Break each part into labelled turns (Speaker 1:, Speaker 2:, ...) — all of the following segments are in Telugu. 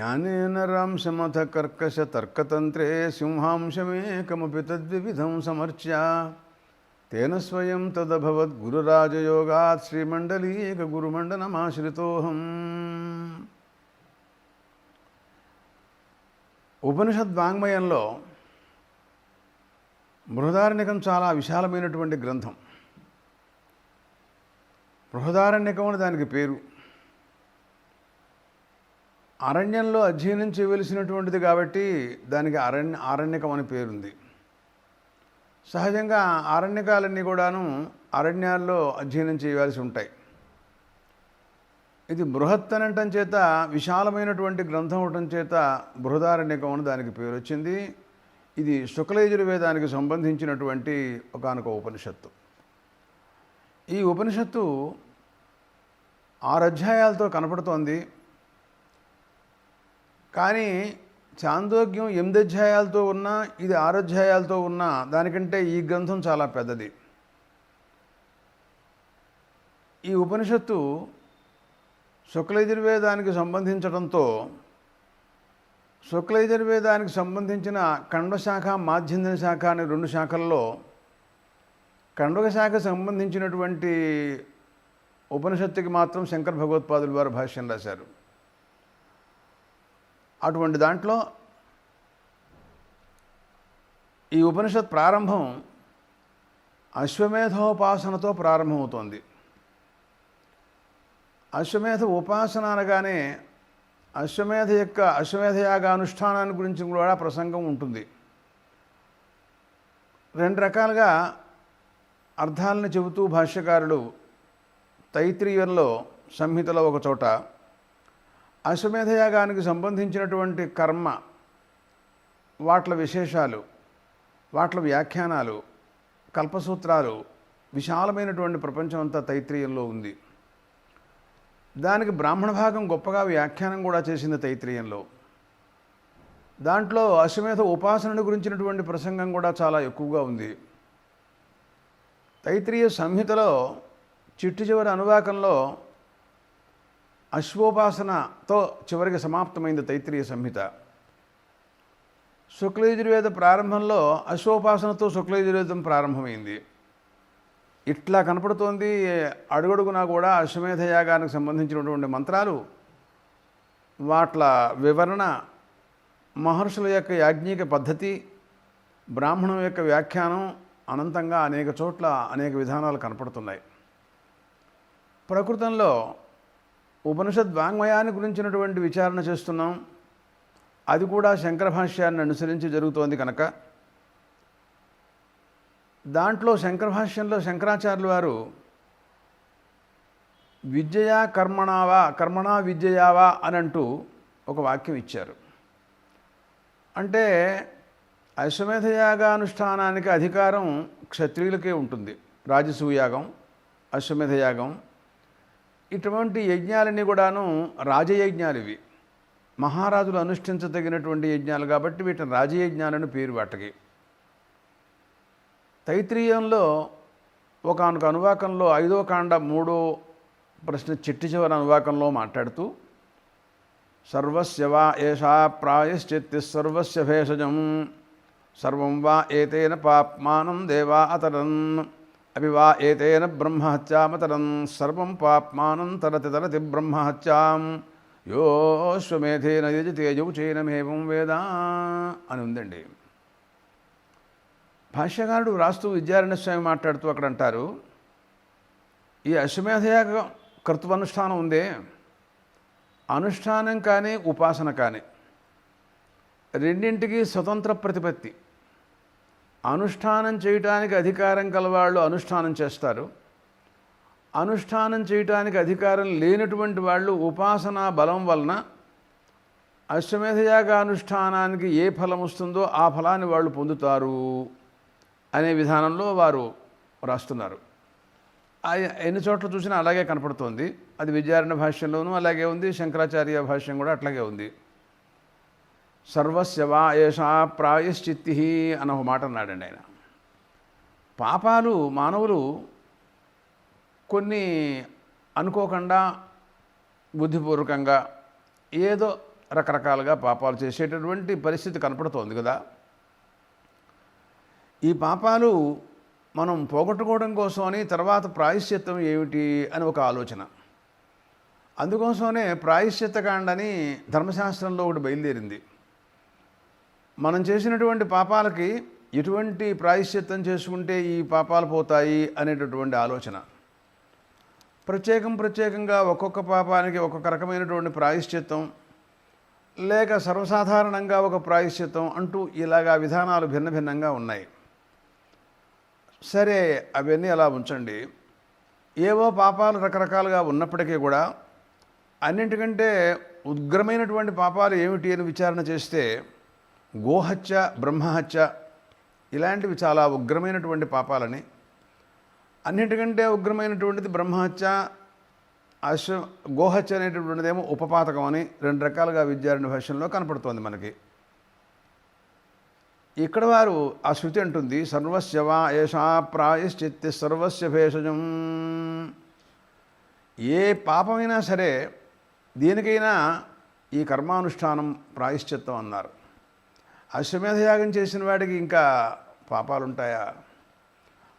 Speaker 1: జ్ఞానేన రాంశమథ కర్కశ తర్కతంత్రే సింహాంశమేకమపి తద్వివిధం సమర్చ్య తేన స్వయం తదభవద్ గురురాజయోగాత్ శ్రీమండలీక గురుమండనమాశ్రితోహం. ఉపనిషద్వాంగ్మయంలో బృహదారణ్యకం చాలా విశాలమైనటువంటి గ్రంథం. బృహదారణ్యకం అని దానికి పేరు. అరణ్యంలో అధ్యయనం చేయవలసినటువంటిది కాబట్టి దానికి ఆరణ్యకం అని పేరుంది. సహజంగా ఆరణ్యకాలన్నీ కూడాను అరణ్యాల్లో అధ్యయనం చేయవలసి ఉంటాయి. ఇది బృహత్ అనటం చేత, విశాలమైనటువంటి గ్రంథం అవటం చేత బృహదారణ్యకం అని దానికి పేరు వచ్చింది. ఇది శుక్లయజుర్వేదానికి సంబంధించినటువంటి ఒకానొక ఉపనిషత్తు. ఈ ఉపనిషత్తు 6 అధ్యాయాలతో కనపడుతోంది. కానీ చాందోగ్యం 8 అధ్యాయాలతో ఉన్నా, ఇది 6 అధ్యాయాలతో ఉన్నా దానికంటే ఈ గ్రంథం చాలా పెద్దది. ఈ ఉపనిషత్తు శుక్లయజుర్వేదానికి సంబంధించడంతో శుక్లయజుర్వేదానికి సంబంధించిన కండవ శాఖ, మాధ్యందిన శాఖ అనే 2 శాఖల్లో కండవ శాఖ సంబంధించినటువంటి ఉపనిషత్తుకి మాత్రం శంకర భగవత్పాదులు వారు భాష్యం రాశారు. అటువంటి దాంట్లో ఈ ఉపనిషత్ ప్రారంభం అశ్వమేధోపాసనతో ప్రారంభమవుతోంది. అశ్వమేధ ఉపాసన అనగానే అశ్వమేధయాగానుష్ఠానాన్ని గురించి కూడా ప్రసంగం ఉంటుంది. 2 రకాలుగా అర్థాలను చెబుతూ భాష్యకారులు తైత్రీయంలో సంహితలో ఒక చోట అశ్వమేధయాగానికి సంబంధించినటువంటి కర్మ, వాట్ల విశేషాలు, వాట్ల వ్యాఖ్యానాలు, కల్పసూత్రాలు, విశాలమైనటువంటి ప్రపంచం అంతా తైత్రీయంలో ఉంది. దానికి బ్రాహ్మణ భాగం గొప్పగా వ్యాఖ్యానం కూడా చేసింది తైత్రీయంలో. దాంట్లో అశ్వమేధ ఉపాసనను గురించినటువంటి ప్రసంగం కూడా చాలా ఎక్కువగా ఉంది. తైత్రీయ సంహితలో చిట్టు చివరి అనువాకంలో అశ్వోపాసనతో చివరికి సమాప్తమైంది తైత్రీయ సంహిత. శుక్లయజుర్వేద ప్రారంభంలో అశ్వోపాసనతో శుక్లయజుర్వేదం ప్రారంభమైంది. ఇట్లా కనపడుతోంది. అడుగడుగునా కూడా అశ్వమేధయాగానికి సంబంధించినటువంటి మంత్రాలు, వాట్ల వివరణ, మహర్షుల యొక్క యాజ్ఞిక పద్ధతి, బ్రాహ్మణం యొక్క వ్యాఖ్యానం అనంతంగా అనేక చోట్ల అనేక విధానాలు కనపడుతున్నాయి. ప్రకృతంలో ఉపనిషద్ వాంగ్మయాన్ని గురించినటువంటి విచారణ చేస్తున్నాం. అది కూడా శంకర భాష్యాన్ని అనుసరించి జరుగుతోంది కనుక దాంట్లో శంకర భాష్యంలో శంకరాచార్యులు వారు విద్యయా కర్మణావా, కర్మణా విద్యయావా అని అంటూ ఒక వాక్యం ఇచ్చారు. అంటే అశ్వమేధయాగానుష్ఠానానికి అధికారం క్షత్రియులకే ఉంటుంది. రాజసూయాగం, అశ్వమేధయాగం ఇటువంటి యజ్ఞాలన్నీ కూడాను రాజయజ్ఞాలు. ఇవి మహారాజులు అనుష్ఠించదగినటువంటి యజ్ఞాలు కాబట్టి వీటిని రాజయజ్ఞాలని పేరు వాటికి. తైత్రీయంలో ఒకానొక అనువాకంలో 5వ కాండ 3వ ప్రశ్న చిట్టి చివరి అనువాకంలో మాట్లాడుతూ సర్వస్య వా ఏషా ప్రాయశ్చిత్తి సర్వస్య భేషజం సర్వం వా ఏతేన పాప్మానం దేవా అతరన్ అపి వా ఏతేన బ్రహ్మహత్యామతరం సర్వం పాప్మానం తరతి తరతి బ్రహ్మహత్యాం యోశ్వమేధేన యజతే యౌచేనమేవం వేద అని ఉందండి. భాష్యకారుడు వ్రాస్తూ విద్యారణ్య స్వామి మాట్లాడుతూ అక్కడ అంటారు, ఈ అశ్వమేధయాగ కర్తృవనుష్ఠానం ఉందే, అనుష్ఠానం కానీ ఉపాసన కానీ రెండింటికి స్వతంత్ర ప్రతిపత్తి. అనుష్ఠానం చేయటానికి అధికారం కలవాళ్ళు అనుష్ఠానం చేస్తారు. అనుష్ఠానం చేయటానికి అధికారం లేనటువంటి వాళ్ళు ఉపాసనా బలం వలన అశ్వమేధయాగ అనుష్ఠానానికి ఏ ఫలం వస్తుందో ఆ ఫలాన్ని వాళ్ళు పొందుతారు అనే విధానంలో వారు రాస్తున్నారు. ఎన్ని చోట్ల చూసినా అలాగే కనపడుతోంది. అది విద్యారణ్య భాష్యంలోనూ అలాగే ఉంది, శంకరాచార్య భాష్యం కూడా అట్లాగే ఉంది. సర్వస్య వా ఏషా ప్రాయశ్చిత్తి అన్న ఒక మాట అన్నాడండి ఆయన. పాపాలు మానవులు కొన్ని అనుకోకుండా బుద్ధిపూర్వకంగా ఏదో రకరకాలుగా పాపాలు చేసేటటువంటి పరిస్థితి కనపడుతోంది కదా. ఈ పాపాలు మనం పోగొట్టుకోవడం కోసమని తర్వాత ప్రాయశ్చిత్తం ఏమిటి అని ఒక ఆలోచన. అందుకోసమనే ప్రాయశ్చిత్తకాండని ధర్మశాస్త్రంలో ఒకటి బయలుదేరింది. మనం చేసినటువంటి పాపాలకి ఎటువంటి ప్రాయశ్చిత్తం చేసుకుంటే ఈ పాపాలు పోతాయి అనేటటువంటి ఆలోచన. ప్రత్యేకంగా ఒక్కొక్క పాపానికి ఒక్కొక్క రకమైనటువంటి ప్రాయశ్చిత్తం, లేక సర్వసాధారణంగా ఒక ప్రాయశ్చిత్తం అంటూ ఇలాగా విధానాలు భిన్నంగా ఉన్నాయి. సరే, అవన్నీ అలా ఉంచండి. ఏవో పాపాలు రకరకాలుగా ఉన్నప్పటికీ కూడా అన్నింటికంటే ఉగ్రమైనటువంటి పాపాలు ఏమిటి అని విచారణ చేస్తే గోహత్య, బ్రహ్మహత్య ఇలాంటివి చాలా ఉగ్రమైనటువంటి పాపాలని, అన్నింటికంటే ఉగ్రమైనటువంటిది బ్రహ్మహత్య, గోహత్య అనేటటువంటిదేమో ఉపపాతకం అని రెండు రకాలుగా విద్యారణ్య భాష్యంలో కనపడుతోంది మనకి. ఇక్కడ వారు ఆ శృతి అంటుంది, సర్వస్య వా ఏషా ప్రాయశ్చిత్తి సర్వస్య భేషజం. ఏ పాపమైనా సరే దేనికైనా ఈ కర్మానుష్ఠానం ప్రాయశ్చిత్తం అన్నారు. అశ్వమేధయాగం చేసిన వాడికి ఇంకా పాపాలు ఉంటాయా?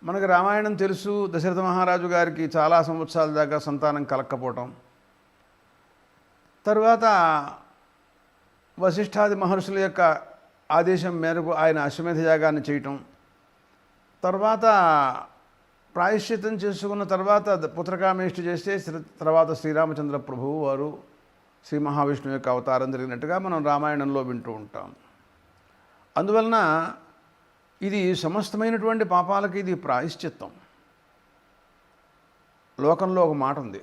Speaker 1: మనకు రామాయణం తెలుసు. దశరథ మహారాజు గారికి చాలా సంవత్సరాల దాకా సంతానం కలక్కపోవటం, తరువాత వశిష్ఠాది మహర్షుల యొక్క ఆదేశం మేరకు ఆయన అశ్వమేధ యాగాన్ని చేయటం, తర్వాత ప్రాయశ్చిత్తం చేసుకున్న తర్వాత పుత్రకామేష్టి చేస్తే తర్వాత శ్రీరామచంద్ర ప్రభువు వారు శ్రీ మహావిష్ణువు యొక్క అవతారం జరిగినట్టుగా మనం రామాయణంలో వింటూ ఉంటాం. అందువలన ఇది సమస్తమైనటువంటి పాపాలకి ఇది ప్రాయశ్చిత్తం. లోకంలో ఒక మాట ఉంది,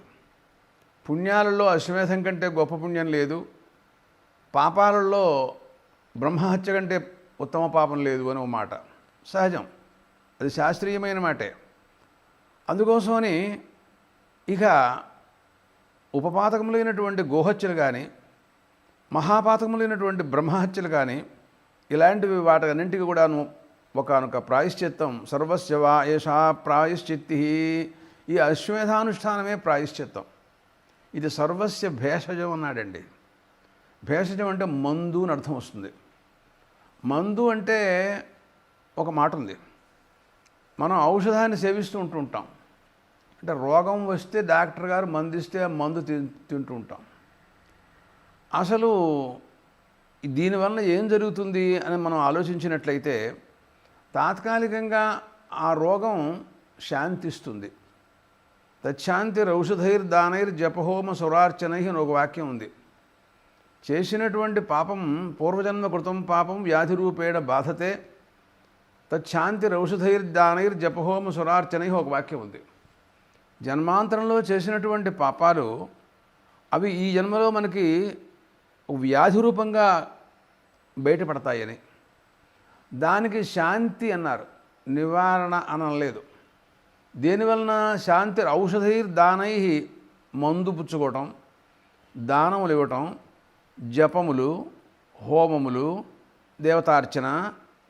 Speaker 1: పుణ్యాలలో అశ్వమేధం కంటే గొప్ప పుణ్యం లేదు, పాపాలలో బ్రహ్మహత్య కంటే ఉత్తమ పాపం లేదు అని ఒక మాట. సహజం, అది శాస్త్రీయమైన మాటే. అందుకోసమని ఇక ఉపపాతకములైనటువంటి గోహత్యలు కానీ, మహాపాతకములైనటువంటి బ్రహ్మహత్యలు కానీ, ఇలాంటివి వాటన్నింటికి కూడాను ఒకనొక ప్రాయశ్చిత్తం. సర్వస్య వా ఏషా ప్రాయశ్చిత్తి. ఈ అశ్వమేధానుష్ఠానమే ప్రాయశ్చిత్తం. ఇది సర్వస్య భేషజం అన్నాడండి. భేషజం అంటే మందు అని అర్థం వస్తుంది. మందు అంటే ఒక మాట ఉంది, మనం ఔషధాన్ని సేవిస్తూ ఉంటుంటాం. అంటే రోగం వస్తే డాక్టర్ గారు మందు ఇస్తే ఆ మందు తింటూ ఉంటాం. అసలు దీనివల్ల ఏం జరుగుతుంది అని మనం ఆలోచించినట్లయితే తాత్కాలికంగా ఆ రోగం శాంతిస్తుంది. తచ్శాంతిరౌషధైర్దానైర్ జపహోమ సురార్చనై అని ఒక వాక్యం ఉంది. చేసినటువంటి పాపం పూర్వజన్మ కృతం పాపం వ్యాధి రూపేణ బాధతే తచ్శాంతిరౌషధైర్దానైర్ జపహోమ సురార్చనై ఒక వాక్యం ఉంది. జన్మాంతరంలో చేసినటువంటి పాపాలు అవి ఈ జన్మలో మనకి వ్యాధి రూపంగా బయటపడతాయని, దానికి శాంతి అన్నారు, నివారణ అనలేదు. దేనివలన? శాంతి ఔషధైర్దానై, మందు పుచ్చుకోవటం, దానములు ఇవ్వటం, జపములు, హోమములు, దేవతార్చన,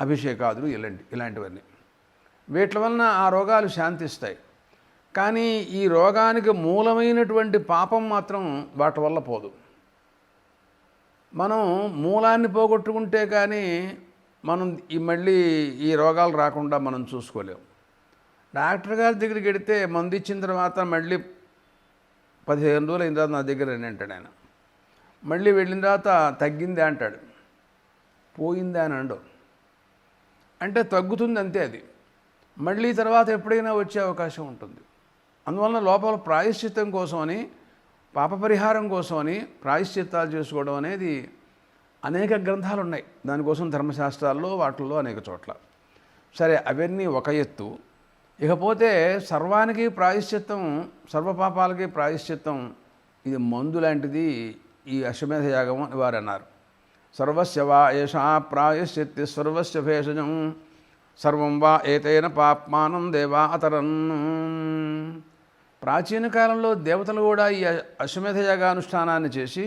Speaker 1: అభిషేకాదులు ఇలాంటివన్నీ. వీటి వలన ఆ రోగాలు శాంతిస్తాయి. కానీ ఈ రోగానికి మూలమైనటువంటి పాపం మాత్రం వాటి వల్ల పోదు. మనం మూలాన్ని పోగొట్టుకుంటే కానీ మనం మళ్ళీ ఈ రోగాలు రాకుండా మనం చూసుకోలేము. డాక్టర్ గారి దగ్గరికి వెడితే మందు ఇచ్చిన తర్వాత మళ్ళీ 15 రోజులు అయిన తర్వాత నా దగ్గర అని అంటాడు ఆయన. మళ్ళీ వెళ్ళిన తర్వాత తగ్గిందే అంటాడు, పోయిందే అని అండు. అంటే తగ్గుతుంది అంతే, అది మళ్ళీ తర్వాత ఎప్పుడైనా వచ్చే అవకాశం ఉంటుంది. అందువలన లోపల ప్రాయశ్చిత్తం కోసమని, పాప పరిహారం కోసమని ప్రాయశ్చిత్తాలు చేసుకోవడం అనేది అనేక గ్రంథాలు ఉన్నాయి. దానికోసం ధర్మశాస్త్రాల్లో వాటిల్లో అనేక చోట్ల. సరే, అవన్నీ ఒక ఎత్తు. ఇకపోతే సర్వానికి ప్రాయశ్చిత్తం, సర్వపాపాలకి ప్రాయశ్చిత్తం ఇది మందు లాంటిది ఈ అశ్వమేధ యాగం అని వారు అన్నారు. సర్వస్య వా ఏషా ప్రాయశ్చిత్తి సర్వస్య భేషజం సర్వం వా ఏతేన పాప్మానం దేవా అతరన్. ప్రాచీన కాలంలో దేవతలు కూడా ఈ అశ్వమేధ యాగానుష్ఠానాన్ని చేసి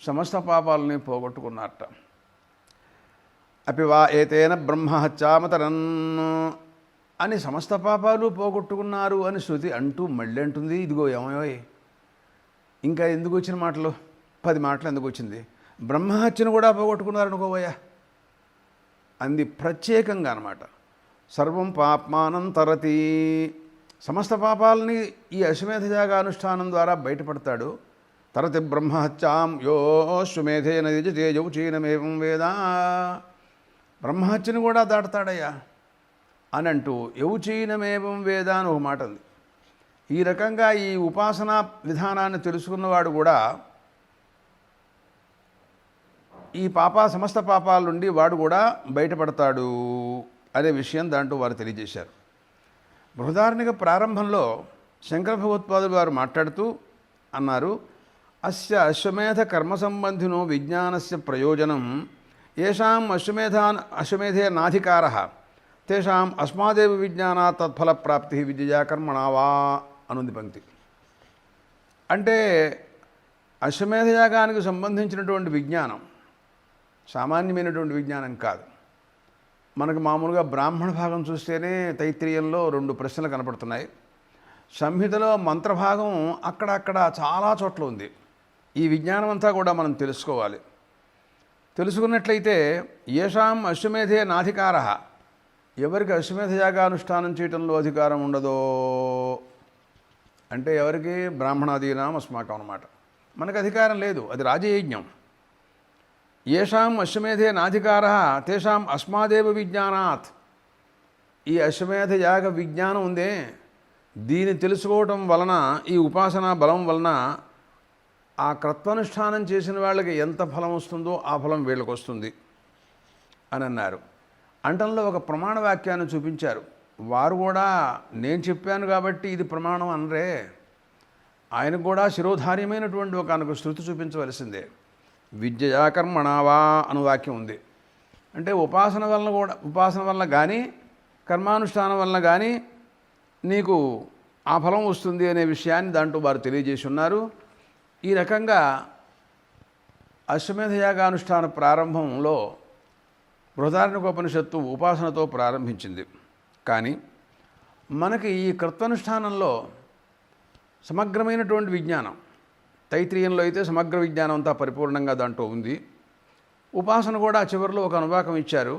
Speaker 1: సమస్త పాపాలని పోగొట్టుకున్నారట. అపివా ఏతేన బ్రహ్మహత్యామతరన్ అని సమస్త పాపాలు పోగొట్టుకున్నారు అని శృతి అంటూ మళ్ళీ అంటుంది. ఇదిగో ఏమోయ్, ఇంకా ఎందుకు వచ్చిన మాటలు, 10 మాటలు ఎందుకు వచ్చింది? బ్రహ్మహత్యను కూడా పోగొట్టుకున్నారనుకోవయ్యా. అంది ప్రత్యేకంగా అనమాట. సర్వం పాప్మానం తరతి, సమస్త పాపాలని ఈ అశ్వమేధ యాగానుష్ఠానం ద్వారా బయటపడతాడు. తరతి బ్రహ్మహత్యాం యోశ్వమేధేన యజతే యౌచీనమేవం వేద, బ్రహ్మహత్యను కూడా దాటుతాడయ్యా అని అంటూ యౌచీనమేవం వేద అని ఒక మాట ఉంది. ఈ రకంగా ఈ ఉపాసనా విధానాన్ని తెలుసుకున్నవాడు కూడా ఈ సమస్త పాపాల నుండి వాడు కూడా బయటపడతాడు అనే విషయం దాంట్లో వారు తెలియజేశారు. బృహదారణిక ప్రారంభంలో శంకర భగవత్పాదులు వారు మాట్లాడుతూ అన్నారు, అస్య అశ్వమేధ కర్మ సంబంధినో విజ్ఞానస్య ప్రయోజనం ఏషాం అశ్వమేధే నాధికార తేషాం అస్మాదేవ విజ్ఞానా తత్ఫల ప్రాప్తి విద్యా కర్మణావా అనుంది పంక్తి. అంటే అశ్వమేధ యాగానికి సంబంధించినటువంటి విజ్ఞానం సామాన్యమైనటువంటి విజ్ఞానం కాదు. మనకు మామూలుగా బ్రాహ్మణ భాగం చూస్తేనే తైత్రీయంలో 2 ప్రశ్నలు కనపడుతున్నాయి. సంహితలో మంత్రభాగం అక్కడక్కడ చాలా చోట్ల ఉంది. ఈ విజ్ఞానం అంతా కూడా మనం తెలుసుకోవాలి. తెలుసుకున్నట్లయితే ఏషాం అశ్వమేధే నాధికార, ఎవరికి అశ్వమేధ యాగానుష్ఠానం చేయటంలో అధికారం ఉండదో అంటే ఎవరికి? బ్రాహ్మణాదీనాం అస్మాకం అన్నమాట. మనకు అధికారం లేదు, అది రాజయజ్ఞం. ఏషాం అశ్వమేధే నాధికార తేషాం అస్మాదేవ విజ్ఞానాత్, ఈ అశ్వమేధ యాగ విజ్ఞానం ఉందే, దీన్ని తెలుసుకోవటం వలన, ఈ ఉపాసనా బలం వలన ఆ కర్తనుష్ఠానం చేసిన వాళ్ళకి ఎంత ఫలం వస్తుందో ఆ ఫలం వీళ్ళకి వస్తుంది అని అన్నారు. అంటంలో ఒక ప్రమాణ వాక్యాన్ని చూపించారు. వారు కూడా నేను చెప్పాను కాబట్టి ఇది ప్రమాణం అనరే, ఆయనకు కూడా శిరోధార్యమైనటువంటి ఒక శృతి చూపించవలసిందే. విద్యయా కర్మణావా అను వాక్యం ఉంది. అంటే ఉపాసన వలన కానీ కర్మానుష్ఠానం వలన కానీ నీకు ఆ ఫలం వస్తుంది అనే విషయాన్ని దాంట్లో వారు తెలియజేసి ఉన్నారు. ఈ రకంగా అశ్వమేధ యాగానుష్ఠాన ప్రారంభంలో బృహదారణ్యకోపనిషత్తు ఉపాసనతో ప్రారంభించింది. కానీ మనకి ఈ కర్తనుష్ఠానంలో సమగ్రమైనటువంటి విజ్ఞానం, తైత్రీయంలో అయితే సమగ్ర విజ్ఞానం అంతా పరిపూర్ణంగా దాంట్లో ఉంది. ఉపాసన కూడా చివరిలో ఒక అనువాకం ఇచ్చారు.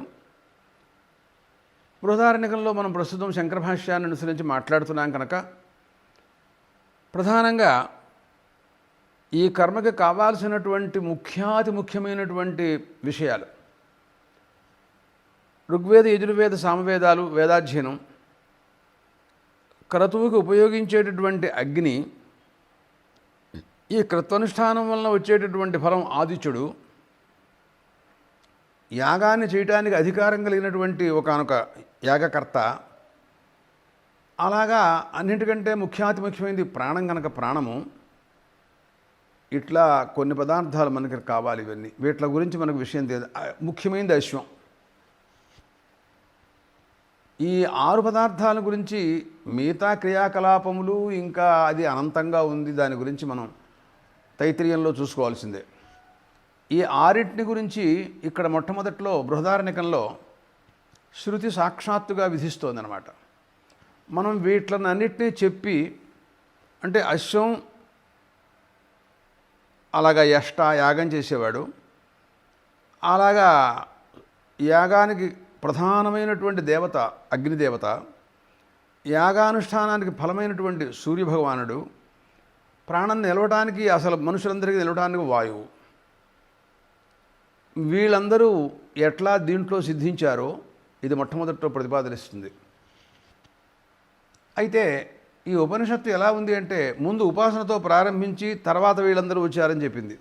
Speaker 1: బృహదారణ్యకంలో మనం ప్రస్తుతం శంకర భాష్యాన్ని అనుసరించి మాట్లాడుతున్నాం కనుక ప్రధానంగా ఈ కర్మకి కావాల్సినటువంటి ముఖ్యమైనటువంటి విషయాలు ఋగ్వేద, యజుర్వేద, సామవేదాలు, వేదాధ్యయనం, క్రతువుకి ఉపయోగించేటటువంటి అగ్ని, ఈ కృత్వనుష్ఠానం వలన వచ్చేటటువంటి ఫలం ఆదిత్యుడు, యాగాన్ని చేయటానికి అధికారం కలిగినటువంటి ఒకానొక యాగకర్త, అలాగా అన్నింటికంటే ముఖ్యమైనది ప్రాణం కనుక ప్రాణము, ఇట్లా కొన్ని పదార్థాలు మనకి కావాలి. ఇవన్నీ వీటి గురించి మనకు విషయం తెలియదు. ముఖ్యమైనది అశ్వం. ఈ 6 పదార్థాల గురించి మిగతా క్రియాకలాపములు ఇంకా అది అనంతంగా ఉంది, దాని గురించి మనం తైత్రీయంలో చూసుకోవాల్సిందే. ఈ 6 గురించి ఇక్కడ మొట్టమొదట్లో బృహదారణ్యకంలో శృతి సాక్షాత్తుగా విధిస్తోందనమాట. మనం వీటిలన్నింటినీ చెప్పి, అంటే అశ్వం అలాగా యాగం చేసేవాడు, అలాగా యాగానికి ప్రధానమైనటువంటి దేవత అగ్నిదేవత, యాగానుష్ఠానానికి ఫలమైనటువంటి సూర్యభగవానుడు, ప్రాణం నిలవటానికి అసలు మనుషులందరికీ నిలవటానికి వాయువు, వీళ్ళందరూ ఎట్లా దీంట్లో సిద్ధించారో ఇది మొట్టమొదటిలో ప్రతిపాదనిస్తుంది. అయితే ఈ ఉపనిషత్తు ఎలా ఉంది అంటే ముందు ఉపాసనతో ప్రారంభించి తర్వాత వీళ్ళందరూ వచ్చారని చెప్పింది.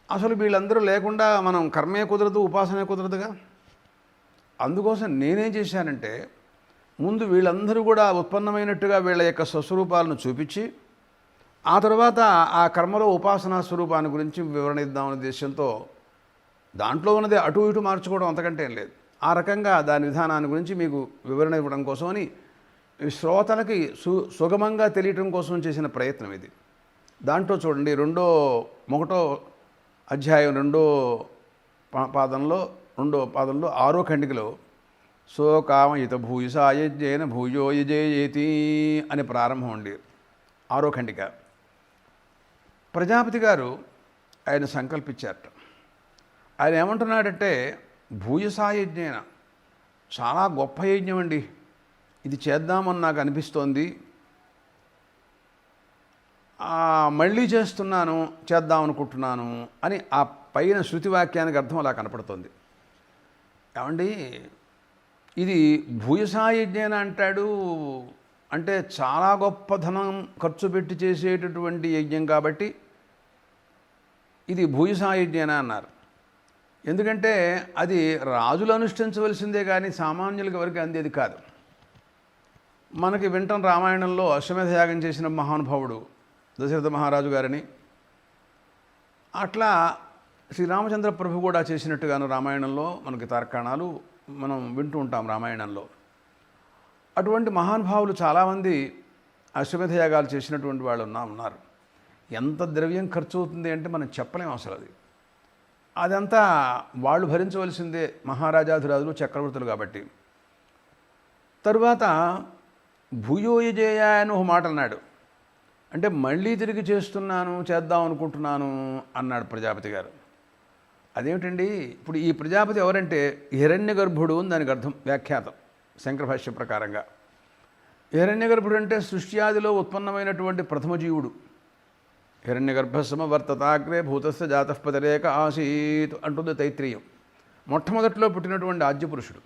Speaker 1: అసలు వీళ్ళందరూ లేకుండా మనం కర్మే కుదరదు, ఉపాసనే కుదరదుగా. అందుకోసం నేనేం చేశానంటే ముందు వీళ్ళందరూ కూడా ఉత్పన్నమైనట్టుగా వీళ్ళ యొక్క స్వస్వరూపాలను చూపించి ఆ తర్వాత ఆ కర్మలో ఉపాసనా స్వరూపాన్ని గురించి వివరణ ఇద్దామనే ఉద్దేశంతో దాంట్లో ఉన్నది అటు ఇటు మార్చుకోవడం అంతకంటే ఏం లేదు. ఆ రకంగా దాని విధానాన్ని గురించి మీకు వివరణ ఇవ్వడం కోసమని శ్రోతలకి సుగమంగా తెలియటం కోసం చేసిన ప్రయత్నం ఇది. దాంట్లో చూడండి 1వ అధ్యాయం 2వ పాదంలో 6వ ఖండికలో సోకామయిత భూయసాయజ్ఞేన భూయో యజేయేతి అని ప్రారంభం అండి. 6వ ఖండిక. ప్రజాపతి గారు ఆయన సంకల్పించారట. ఆయన ఏమంటున్నాడంటే, భూయసాయజ్ఞేన, చాలా గొప్ప యజ్ఞం అండి, ఇది చేద్దామని నాకు అనిపిస్తోంది, మళ్ళీ చేద్దాం అనుకుంటున్నాను అని ఆ పైన శృతి వాక్యానికి అర్థం అలా కనపడుతుంది. ఏమండి, ఇది భూయసాయజ్ఞేన అంటాడు అంటే చాలా గొప్ప ధనం ఖర్చు పెట్టి చేసేటటువంటి యజ్ఞం కాబట్టి ఇది భూయసాయజ్ఞేన అన్నారు. ఎందుకంటే అది రాజులు అనుష్ఠించవలసిందే కానీ సామాన్యులకు ఎవరికి అందేది కాదు. మనకి వింటం రామాయణంలో అశ్వమేధ యాగం చేసిన మహానుభావుడు దశరథ మహారాజు గారిని, అట్లా శ్రీరామచంద్ర ప్రభు కూడా చేసినట్టుగాను రామాయణంలో మనకి తార్కాణాలు మనం వింటూ ఉంటాం రామాయణంలో. అటువంటి మహానుభావులు చాలామంది అశ్వమేధ యాగాలు చేసినటువంటి వాళ్ళు ఉన్నారు. ఎంత ద్రవ్యం ఖర్చు అవుతుంది అంటే మనం చెప్పలేం అసలు. అదంతా వాళ్ళు భరించవలసిందే, మహారాజాధిరాజులు చక్రవర్తులు కాబట్టి. తరువాత భూయోయజేయ అని ఒక మాట అన్నాడు. అంటే మళ్ళీ తిరిగి చేద్దాం అనుకుంటున్నాను అన్నాడు ప్రజాపతి గారు. అదేమిటండి, ఇప్పుడు ఈ ప్రజాపతి ఎవరంటే హిరణ్య గర్భుడు అని దానికి అర్థం, వ్యాఖ్యాతం శంకర భాష్య ప్రకారంగా. హిరణ్య గర్భుడు అంటే సృష్ట్యాదిలో ఉత్పన్నమైనటువంటి ప్రథమ జీవుడు. హిరణ్య గర్భస్సమవర్తతాగ్రే భూతస్థ జాతఃపదరేక ఆసీత్ అంటుంది తైత్రీయం. మొట్టమొదట్లో పుట్టినటువంటి ఆద్యపురుషుడు.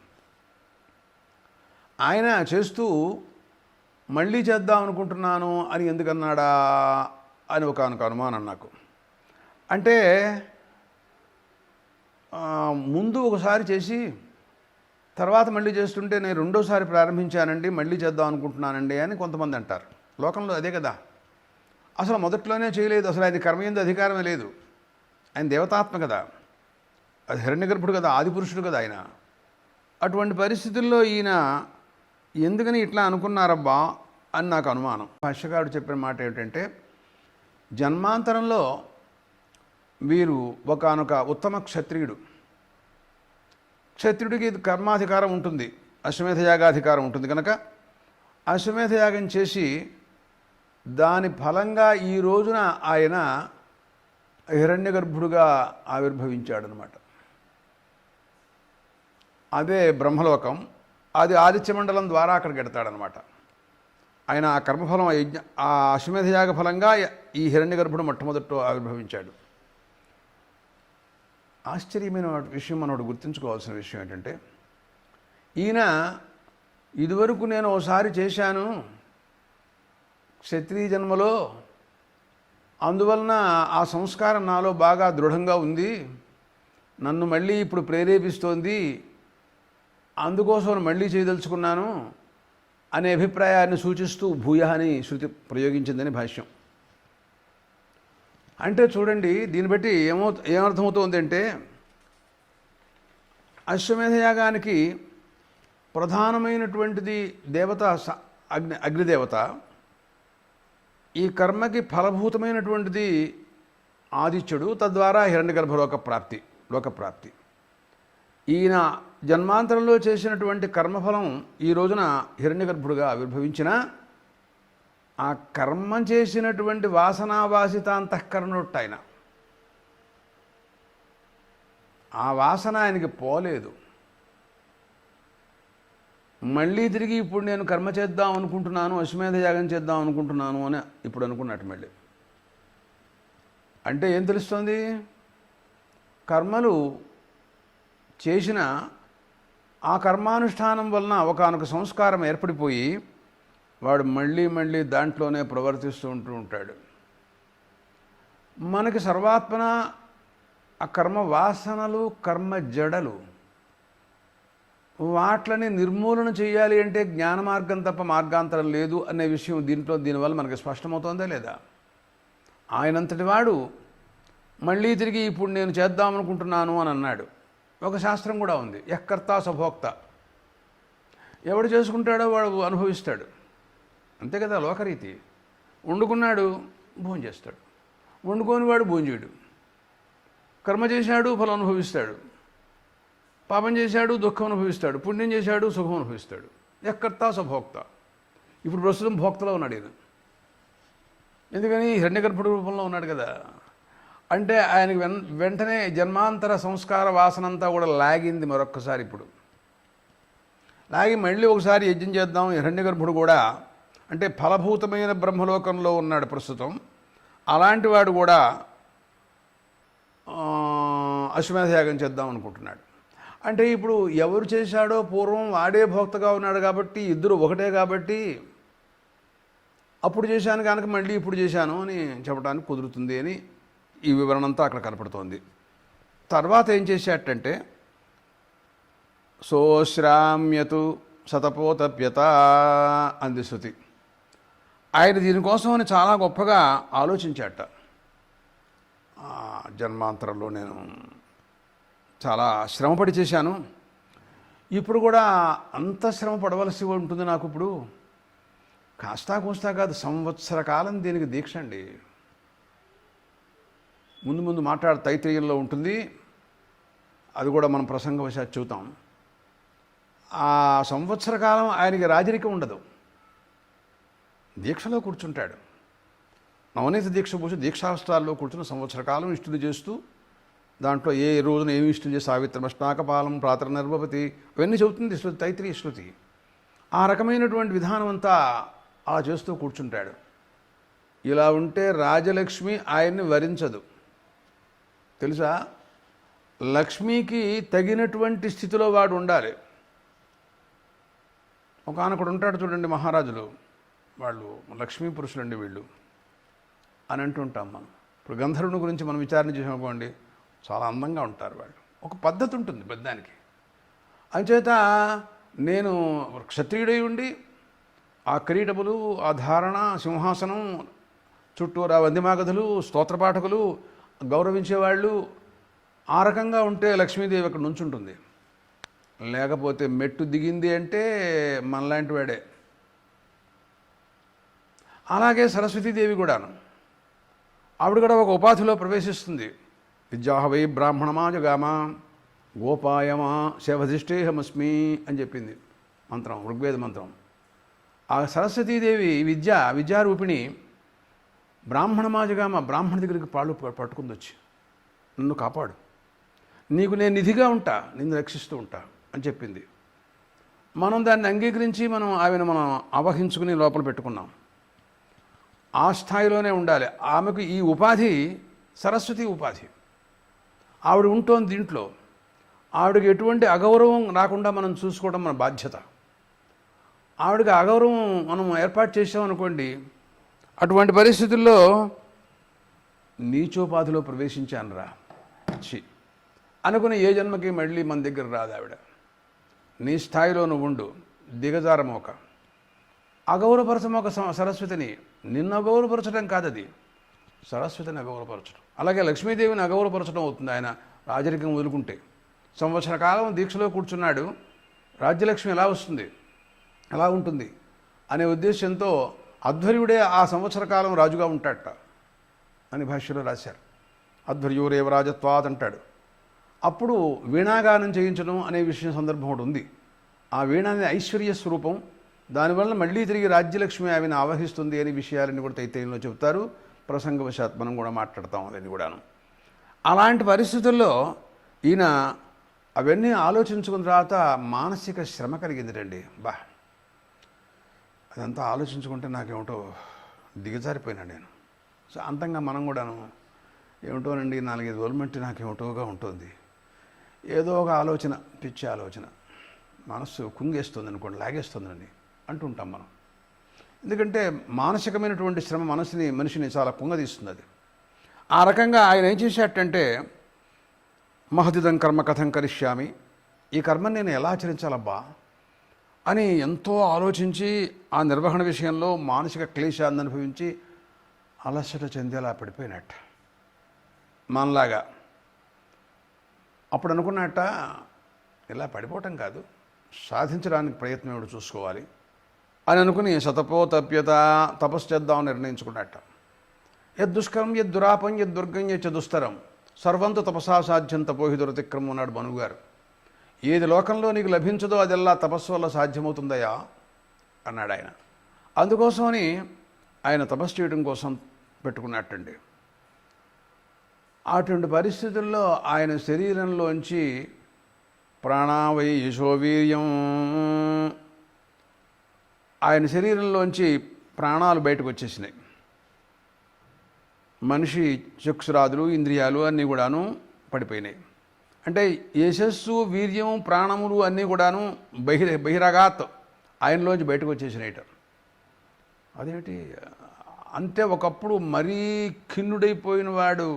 Speaker 1: ఆయన చేస్తూ మళ్ళీ చేద్దాం అనుకుంటున్నాను అని ఎందుకన్నాడా అని ఒకనొక అనుమానం నాకు. అంటే ముందు ఒకసారి చేసి తర్వాత మళ్ళీ చేస్తుంటే నేను రెండోసారి ప్రారంభించానండి, మళ్ళీ చేద్దాం అనుకుంటున్నానండి అని కొంతమంది అంటారు. లోకంలో అదే కదా. అసలు మొదట్లోనే చేయలేదు, అసలు ఆయన కర్మ యందు అధికారమే లేదు, ఆయన దేవతాత్మ కదా, అది హిరణ్య గర్భుడు కదా, ఆదిపురుషుడు కదా ఆయన. అటువంటి పరిస్థితుల్లో ఈయన ఎందుకని ఇట్లా అనుకున్నారబ్బా అని నాకు అనుమానం. భాష్యకారుడు చెప్పిన మాట ఏమిటంటే, జన్మాంతరంలో వీరు ఒకానొక ఉత్తమ క్షత్రియుడు. క్షత్రియుడికి కర్మాధికారం ఉంటుంది, అశ్వమేధయాగాధికారం ఉంటుంది కనుక అశ్వమేధయాగం చేసి దాని ఫలంగా ఈ రోజున ఆయన హిరణ్య గర్భుడుగా ఆవిర్భవించాడనమాట. అదే బ్రహ్మలోకం, అది ఆదిత్య మండలం ద్వారా అక్కడికి ఎడతాడనమాట. ఆయన ఆ కర్మఫలం ఆ అశ్వమేధయాగ ఫలంగా ఈ హిరణ్య గర్భుడు మొట్టమొదట ఆవిర్భవించాడు. ఆశ్చర్యమైన విషయం మనం గుర్తుంచుకోవాల్సిన విషయం ఏంటంటే, ఈయన ఇదివరకు నేను ఓసారి చేశాను క్షత్రియ జన్మలో, అందువలన ఆ సంస్కారం నాలో బాగా దృఢంగా ఉంది, నన్ను మళ్ళీ ఇప్పుడు ప్రేరేపిస్తోంది, అందుకోసం మళ్ళీ చేయదలుచుకున్నాను అనే అభిప్రాయాన్ని సూచిస్తూ భూయ అని శృతి ప్రయోగించిందని భాష్యం. అంటే చూడండి, దీన్ని బట్టి ఏమర్థమవుతోంది అంటే, అశ్వమేధయాగానికి ప్రధానమైనటువంటిది దేవత అగ్నిదేవత, ఈ కర్మకి ఫలభూతమైనటువంటిది ఆదిత్యుడు, తద్వారా హిరణ్యగర్భ లోకప్రాప్తి. ఈయన జన్మాంతరంలో చేసినటువంటి కర్మఫలం ఈ రోజున హిరణ్యగర్భుడుగా ఆవిర్భవించిన ఆ కర్మ చేసినటువంటి వాసనావాసిత అంతఃకరణొట్టు ఆయన, ఆ వాసన ఆయనకి పోలేదు. మళ్ళీ తిరిగి ఇప్పుడు నేను కర్మ చేద్దాం అనుకుంటున్నాను, అశ్వమేధ యాగం చేద్దాం అనుకుంటున్నాను అని ఇప్పుడు అనుకున్నట్టు మళ్ళీ. అంటే ఏం తెలుస్తుంది, కర్మలు చేసిన ఆ కర్మానుష్ఠానం వలన ఒకానొక సంస్కారం ఏర్పడిపోయి వాడు మళ్ళీ దాంట్లోనే ప్రవర్తిస్తూ ఉంటాడు. మనకి సర్వాత్మన ఆ కర్మ వాసనలు, కర్మ జడలు, వాట్లని నిర్మూలన చేయాలి అంటే జ్ఞాన మార్గం తప్ప మార్గాంతరం లేదు అనే విషయం దీనివల్ల మనకి స్పష్టమవుతోందా లేదా? ఆయనంతటి వాడు మళ్ళీ తిరిగి ఇప్పుడు నేను చేద్దామనుకుంటున్నాను అని అన్నాడు. ఒక శాస్త్రం కూడా ఉంది, యఃకర్త సభోక్త, ఎవడు చేసుకుంటాడో వాడు అనుభవిస్తాడు, అంతే కదా లోకరీతి. వండుకున్నాడు భోజనం చేస్తాడు, వండుకోని వాడు భోజనం చేయడు. కర్మ చేశాడు ఫలం అనుభవిస్తాడు, పాపం చేశాడు దుఃఖం అనుభవిస్తాడు, పుణ్యం చేశాడు సుఖం అనుభవిస్తాడు. యఃకర్త సభోక్త. ఇప్పుడు ప్రస్తుతం భోక్తలో ఉన్నాడు ఈయన. ఎందుకని హిరణ్యగర్భుడు రూపంలో ఉన్నాడు కదా. అంటే ఆయనకి వెంటనే జన్మాంతర సంస్కార వాసనంతా కూడా లాగింది మరొక్కసారి. ఇప్పుడు లాగి మళ్ళీ ఒకసారి యజ్ఞం చేద్దాం. హిరణ్యగర్భుడు కూడా అంటే ఫలభూతమైన బ్రహ్మలోకంలో ఉన్నాడు ప్రస్తుతం. అలాంటి వాడు కూడా అశ్వమేధయాగం చేద్దాం అనుకుంటున్నాడు. అంటే ఇప్పుడు ఎవరు చేశాడో పూర్వం వాడే భోక్తగా ఉన్నాడు కాబట్టి, ఇద్దరు ఒకటే కాబట్టి అప్పుడు చేశాను కనుక మళ్ళీ ఇప్పుడు చేశాను అని చెప్పడానికి కుదురుతుంది అని ఈ వివరణ అంతా అక్కడ కనపడుతోంది. తర్వాత ఏం చేసేటంటే సోశ్రామ్యతు శతపోతప్యత అంది శృతి. ఆయన దీనికోసమని చాలా గొప్పగా ఆలోచించాట. జన్మాంతరంలో నేను చాలా శ్రమపడి చేశాను, ఇప్పుడు కూడా అంత శ్రమ పడవలసి ఉంటుంది నాకు. ఇప్పుడు కాస్తా కూస్తా కాదు, సంవత్సర కాలం దీనికి దీక్ష అండి. ముందు ముందు తైత్రీయంలో ఉంటుంది, అది కూడా మనం ప్రసంగవశాత్ చెబుతాం. ఆ సంవత్సర కాలం ఆయనకి రాజరికం ఉండదు, దీక్షలో కూర్చుంటాడు. నవనీత దీక్ష పూసి దీక్షావస్థాల్లో కూర్చుని సంవత్సర కాలం ఇష్టులు చేస్తూ, దాంట్లో ఏ రోజున ఏమి ఇష్టం చేసి సావిత్రమష్టాకపాలం ప్రాతర నిర్వపతి అవన్నీ చెబుతుంది శృతి, తైత్రీయ శృతి. ఆ రకమైనటువంటి విధానం అంతా అలా చేస్తూ కూర్చుంటాడు. ఇలా ఉంటే రాజలక్ష్మి ఆయన్ని వరించదు తెలుసా. లక్ష్మికి తగినటువంటి స్థితిలో వాడు ఉండాలి. ఒకనొకడు ఉంటాడు చూడండి, మహారాజులు, వాళ్ళు లక్ష్మీ పురుషులండి వీళ్ళు అని అంటుంటాం మనం. ఇప్పుడు గంధర్వుని గురించి మనం విచారణ చేసామనుకోండి, చాలా అందంగా ఉంటారు వాళ్ళు. ఒక పద్ధతి ఉంటుంది పెద్దానికి. అంచేత నేను క్షత్రియుడై ఉండి ఆ క్రీడములు, ఆ ధారణ, సింహాసనం, చుట్టూరా వందిమాగధులు, స్తోత్రపాఠకులు, గౌరవించేవాళ్ళు, ఆ రకంగా ఉంటే లక్ష్మీదేవి అక్కడ నుంచుంటుంది. లేకపోతే మెట్టు దిగింది అంటే మనలాంటి వాడే. అలాగే సరస్వతీదేవి కూడాను, ఆవిడ కూడా ఒక ఉపాధిలో ప్రవేశిస్తుంది. విద్యాహవై బ్రాహ్మణమా జగామా గోపాయమా శవధిష్ఠేహమస్మి అని చెప్పింది మంత్రం, ఋగ్వేద మంత్రం. ఆ సరస్వతీదేవి విద్యారూపిణి బ్రాహ్మణమాజగామ, బ్రాహ్మణ దగ్గరికి పాళ్ళు పట్టుకుంది వచ్చి, నన్ను కాపాడు, నీకు నేను నిధిగా ఉంటా, నిన్ను రక్షిస్తూ ఉంటా అని చెప్పింది. మనం దాన్ని అంగీకరించి ఆమెను మనం అవహించుకుని లోపల పెట్టుకున్నాం. ఆ స్థాయిలోనే ఉండాలి. ఆమెకు ఈ ఉపాధి సరస్వతి ఉపాధి. ఆవిడ ఉంటోంది దీంట్లో. ఆవిడకి ఎటువంటి అగౌరవం రాకుండా మనం చూసుకోవడం మన బాధ్యత. ఆవిడకి అగౌరవం మనం ఏర్పాటు చేసామనుకోండి, అటువంటి పరిస్థితుల్లో నీచోపాధిలో ప్రవేశించానురా చి అనుకుని ఏ జన్మకి మళ్ళీ మన దగ్గర రాదు ఆవిడ. నీ స్థాయిలో నువ్వు ఉండు, దిగజారమోక, అగౌరవపరచమోక సరస్వతిని. నిన్ను అగౌరవపరచడం కాదది, సరస్వతిని అగౌరవపరచడం. అలాగే లక్ష్మీదేవిని అగౌరవపరచడం అవుతుంది ఆయన రాజరికం వదులుకుంటే. సంవత్సర కాలం దీక్షలో కూర్చున్నాడు, రాజ్యలక్ష్మి ఎలా వస్తుంది, ఎలా ఉంటుంది అనే ఉద్దేశంతో అధ్వర్యుడే ఆ సంవత్సర కాలం రాజుగా ఉంటాడట అని భాష్యంలో రాశారు. అధ్వర్యూరేవ రాజత్వాత్ అంటాడు. అప్పుడు వీణాగానం చేయించడం అనే విషయం సందర్భం ఒకటి ఉంది. ఆ వీణ అనే ఐశ్వర్య స్వరూపం, దానివల్ల మళ్ళీ తిరిగి రాజ్యలక్ష్మి ఆమెను ఆవహిస్తుంది అనే విషయాలన్నీ కూడా తైత్రీయంలో చెబుతారు. ప్రసంగవశాత్ మనం కూడా మాట్లాడతాం అదని కూడాను. అలాంటి పరిస్థితుల్లో ఈయన అవన్నీ ఆలోచించుకున్న తర్వాత మానసిక శ్రమ కలిగిందిటండి. అదంతా ఆలోచించుకుంటే నాకేమిటో దిగజారిపోయినా నేను. సో అంతంగా మనం కూడాను ఏమిటోనండి, 4-5 రోజులు మట్టి నాకేమిటోగా ఉంటుంది. ఏదో ఒక ఆలోచన, పిచ్చి ఆలోచన, మనస్సు కుంగేస్తుంది అనుకోండి, లాగేస్తుందని అంటుంటాం మనం. ఎందుకంటే మానసికమైనటువంటి శ్రమ మనిషిని చాలా కుంగదీస్తుంది అది. ఆ రకంగా ఆయన ఏం చేసేటంటే, మహదిదం కర్మ కథం కరిష్యామి, ఈ కర్మని నేను ఎలా ఆచరించాలబ్బా అని ఎంతో ఆలోచించి ఆ నిర్వహణ విషయంలో మానసిక క్లేశాన్ని అనుభవించి అలసట చెందేలా పడిపోయినట్ట మనలాగా. అప్పుడు అనుకున్నట్ట, ఇలా పడిపోవటం కాదు, సాధించడానికి ప్రయత్నం ఏమిటో చూసుకోవాలి అని అనుకుని శతపోతప్యత తపస్సు చేద్దామని నిర్ణయించుకున్నట్ట. యద్దుష్కరం యద్దురాపం యద్దుర్గం యచ్చదుస్తరం సర్వంతు తపసా సాధ్యం తపోహి దురతిక్రమం అన్నాడు మనుగారు. ఏది లోకంలో నీకు లభించదో అదెల్లా తపస్సు వల్ల సాధ్యమవుతుందయా అన్నాడు ఆయన. అందుకోసమని ఆయన తపస్సు చేయడం కోసం పెట్టుకున్నట్టండి. అటువంటి పరిస్థితుల్లో ఆయన శరీరంలోంచి ప్రాణావై యశోవీర్యం, ఆయన శరీరంలోంచి ప్రాణాలు బయటకు వచ్చేసినాయి. మనిషి చక్షురాదులు ఇంద్రియాలు అన్నీ కూడాను పడిపోయినాయి. అంటే యశస్సు వీర్యం ప్రాణములు అన్నీ కూడాను బహిరగాత్ ఆయనలోంచి బయటకు వచ్చేసినాయిట. అదేమిటి అంటే ఒకప్పుడు మరీ ఖిన్నుడైపోయిన వాడు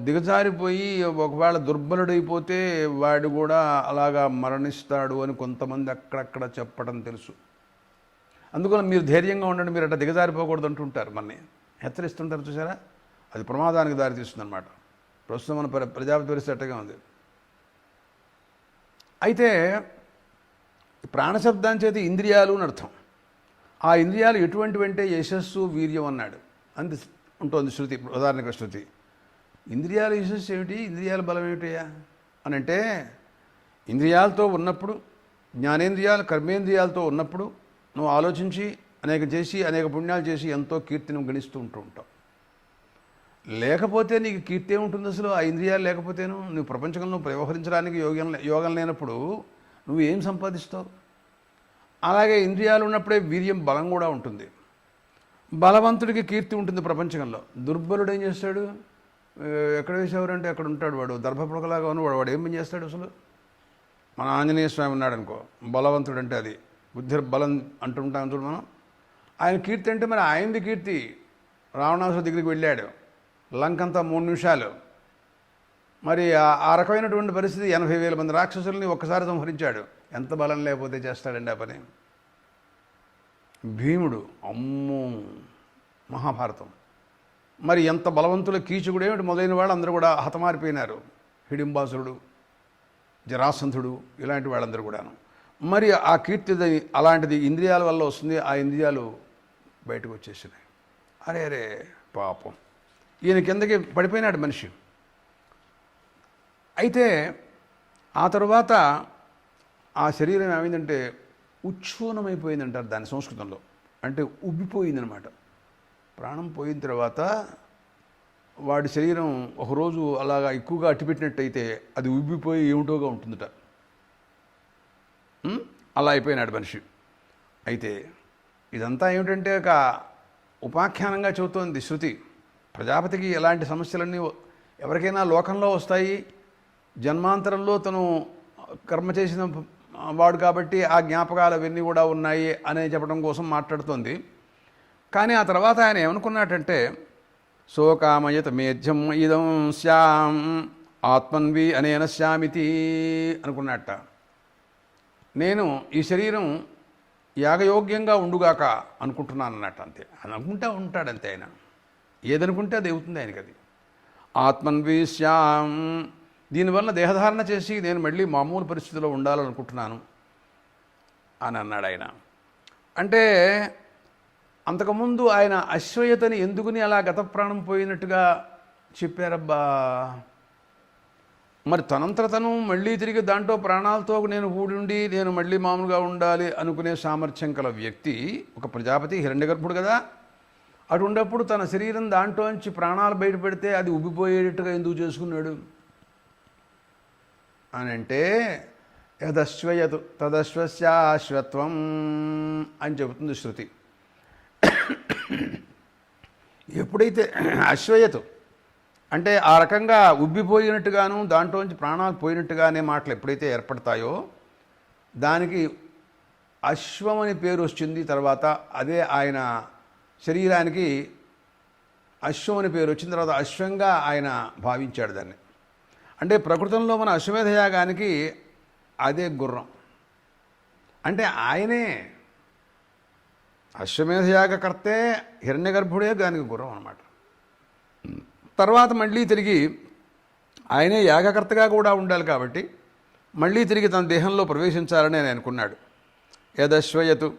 Speaker 1: దిగజారిపోయి ఒకవేళ దుర్బలుడైపోతే వాడు కూడా అలాగా మరణిస్తాడు అని కొంతమంది అక్కడక్కడ చెప్పడం తెలుసు. అందుకని మీరు ధైర్యంగా ఉండండి, మీరు అట్లా దిగజారిపోకూడదు అంటుంటారు, మనని హెచ్చరిస్తుంటారు. చూసారా, అది ప్రమాదానికి దారితీస్తుందన్నమాట. ప్రస్తుతం మన ప్రజాపతి పరిస్థితి అట్టగా ఉంది. అయితే ప్రాణశబ్దాన్ని చేతి ఇంద్రియాలు అని అర్థం. ఆ ఇంద్రియాలు ఎటువంటివంటే యశస్సు వీర్యం అన్నాడు. అంత ఉంటుంది శృతి, ఉదాహరణకు శృతి. ఇంద్రియాల యశస్సు ఏమిటి, ఇంద్రియాల బలం ఏమిటయ్యా అని అంటే, ఇంద్రియాలతో ఉన్నప్పుడు, జ్ఞానేంద్రియాలు కర్మేంద్రియాలతో ఉన్నప్పుడు నువ్వు ఆలోచించి అనేక పుణ్యాలు చేసి ఎంతో కీర్తిని గణిస్తూ ఉంటావు. లేకపోతే నీకు కీర్తి ఏముంటుంది అసలు? ఆ ఇంద్రియాలు లేకపోతేను నువ్వు ప్రపంచంలో వ్యవహరించడానికి యోగం లేనప్పుడు నువ్వు ఏం సంపాదిస్తావు? అలాగే ఇంద్రియాలు ఉన్నప్పుడే వీర్యం బలం కూడా ఉంటుంది. బలవంతుడికి కీర్తి ఉంటుంది ప్రపంచంలో. దుర్బలుడు ఏం చేస్తాడు? ఎక్కడ వేసేవారంటే అక్కడ ఉంటాడు వాడు, దర్భపుడకలాగా ఉన్నవాడు. వాడు ఏం పని చేస్తాడు అసలు? మన ఆంజనేయ స్వామి ఉన్నాడు అనుకో, బలవంతుడు అంటే అది బుద్ధిర్బలం అంటుంటాం చూడు మనం. ఆయన కీర్తి అంటే మరి ఆయనది కీర్తి. రావణాసుర దగ్గరికి వెళ్ళాడు, లంకంతా 3 నిమిషాలు. మరి ఆ రకమైనటువంటి పరిస్థితి 80,000 మంది రాక్షసుల్ని ఒక్కసారి సంహరించాడు. ఎంత బలం లేకపోతే చేస్తాడండి ఆ పని? భీముడు, అమ్మో మహాభారతం. మరి ఎంత బలవంతుల కీచకుడు ఏమిటి మొదలైన వాళ్ళు అందరూ కూడా హతమారిపోయినారు. హిడింబాసురుడు, జరాసంధుడు, ఇలాంటి వాళ్ళందరూ కూడాను. మరి ఆ కీర్తి అలాంటిది ఇంద్రియాల వల్ల వస్తుంది. ఆ ఇంద్రియాలు బయటకు వచ్చేసినాయి. అరే పాపం, ఈయన కిందకి పడిపోయినాడు మనిషి. అయితే ఆ తర్వాత ఆ శరీరం ఏమైందంటే ఉచ్ఛూనమైపోయిందంటారు దాని సంస్కృతంలో. అంటే ఉబ్బిపోయిందనమాట. ప్రాణం పోయిన తర్వాత వాడి శరీరం ఒకరోజు అలాగా ఎక్కువగా అట్టిపెట్టినట్టయితే అది ఉబ్బిపోయి ఏమిటోగా ఉంటుందట. అలా అయిపోయినాడు మనిషి. అయితే ఇదంతా ఏమిటంటే ఒక ఉపాఖ్యానంగా చెబుతోంది శృతి. ప్రజాపతికి ఎలాంటి సమస్యలన్నీ ఎవరికైనా లోకంలో వస్తాయి. జన్మాంతరంలో తను కర్మ చేసిన వాడు కాబట్టి ఆ జ్ఞాపకాలు అవన్నీ కూడా ఉన్నాయి అనే చెప్పడం కోసం మాట్లాడుతోంది. కానీ ఆ తర్వాత ఆయన ఏమనుకున్నాడంటే, శోకామయత మేధ్యం ఇదం శ్యాం ఆత్మన్వి అనేన శ్యామితి అనుకున్నట్ట. నేను ఈ శరీరం యాగయోగ్యంగా ఉండుగాక అనుకుంటున్నాను అన్నట్టు. అంతే, అని అనుకుంటా ఉంటాడంతే ఆయన. ఏదనుకుంటే అది అవుతుంది ఆయనకి. అది ఆత్మన్వి శ్యాం, దీనివల్ల దేహధారణ చేసి నేను మళ్ళీ మామూలు పరిస్థితిలో ఉండాలనుకుంటున్నాను అని అన్నాడు ఆయన. అంటే అంతకుముందు ఆయన అశ్వయతని ఎందుకుని అలా గత ప్రాణం పోయినట్టుగా చెప్పారబ్బా. మరి తనంతట తను మళ్ళీ తిరిగి దాంట్లో ప్రాణాలతో నేను కూడి నేను మళ్ళీ మామూలుగా ఉండాలి అనుకునే సామర్థ్యం కల వ్యక్తి ఒక ప్రజాపతి, హిరణ్యగర్భుడు కదా. అటుండప్పుడు తన శరీరం దాంట్లోంచి ప్రాణాలు బయట పెడితే అది ఉబ్బిపోయేటట్టుగా ఎందుకు చేసుకున్నాడు అని అంటే, యదశ్వయతు తదశ్వస్యాశ్వత్వం అని చెబుతుంది శృతి. ఎప్పుడైతే అశ్వయతు అంటే ఆ రకంగా ఉబ్బిపోయినట్టుగాను దాంట్లోంచి ప్రాణాలు పోయినట్టుగానే మాటలు ఎప్పుడైతే ఏర్పడతాయో దానికి అశ్వం అని పేరు వచ్చింది. తర్వాత అదే ఆయన శరీరానికి అశ్వం అని పేరు వచ్చిన తర్వాత అశ్వంగా ఆయన భావించాడు దాన్ని. అంటే ప్రకృతంలో మన అశ్వమేధ యాగానికి అదే గుర్రం. అంటే ఆయనే అశ్వమేధయాగకర్తే, హిరణ్యగర్భుడే దానికి గుర్రం అన్నమాట. తర్వాత మళ్ళీ తిరిగి ఆయనే యాగకర్తగా కూడా ఉండాలి కాబట్టి మళ్ళీ తిరిగి తన దేహంలో ప్రవేశించాలని ఆయన అనుకున్నాడు. యదశ్వయతు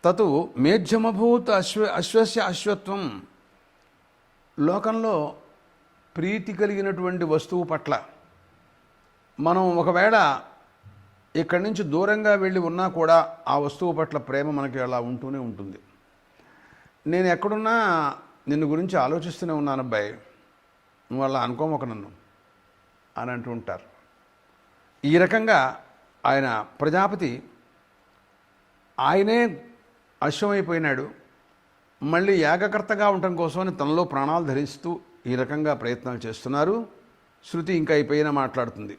Speaker 1: తతు మేధ్యమభూత్ అశ్వస్య అశ్వత్వం. లోకంలో ప్రీతి కలిగినటువంటి వస్తువు పట్ల మనం ఒకవేళ ఇక్కడి నుంచి దూరంగా వెళ్ళి ఉన్నా కూడా ఆ వస్తువు పట్ల ప్రేమ మనకి అలా ఉంటూనే ఉంటుంది. నేను ఎక్కడున్నా నిన్ను గురించి ఆలోచిస్తూనే ఉన్నాను అబ్బాయి. నువ్వు అలా అనుకోమొక నన్ను అని అంటూ ఉంటారు. ఈ రకంగా ఆయన ప్రజాపతి ఆయనే అశ్వమైపోయినాడు, మళ్ళీ యాగకర్తగా ఉండటం కోసమని తనలో ప్రాణాలు ధరిస్తూ ఈ రకంగా ప్రయత్నాలు చేస్తున్నారు. శృతి ఇంకా ఈ పైన మాట్లాడుతుంది.